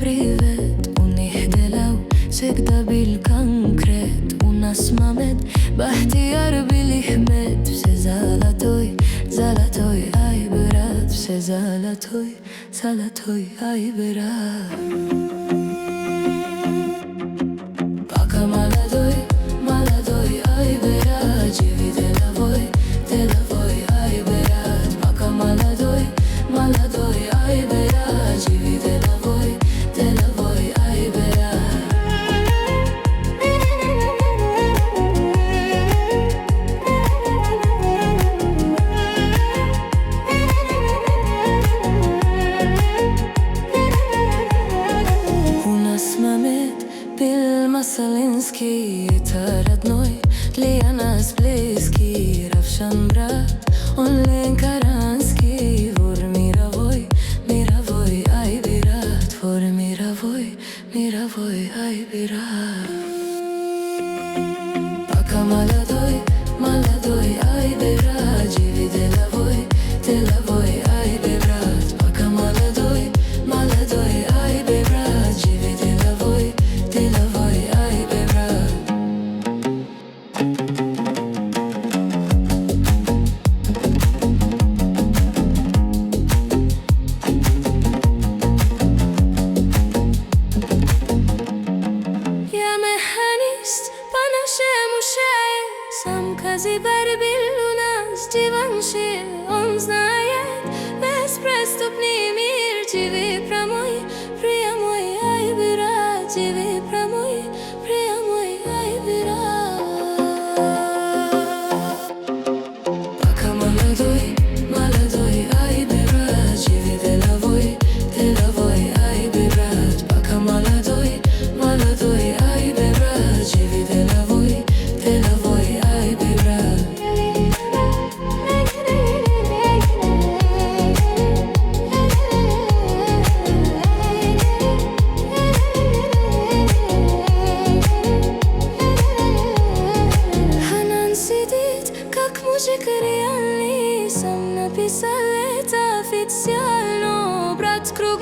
privet ونهدلو سكدة بالكنكريت ونسممت باحتيار بالإهمت سزالتوي زالتوي أي برات سزالتوي زالتوي أي برات Baka maladoy ay berat Jivi delavoi ay berat Baka maladoy ay berat Jivi delavoi ay berat Unasmamet Masalinski, taradnoj, lija nas bliski, Ravshan brat, on len karanski, vor miravoj, aj birat, vor miravoj, aj birat. Baka maladoy, aj birat, jivi delavoj, aj birat. Baka maladoy, aj birat, jivi delavoj, aj birat. Sam kazi barbilu nas divanshi on znayet bez prestupni mir jivi pramoj ay birat jivi pramoj ay birat Baka maladoy ay birat jivi delavoi ay birat Baka maladoy ay birat jivi delavoi ay birat Hanan sidit как мужик реальный Сам написал это официально Брат круг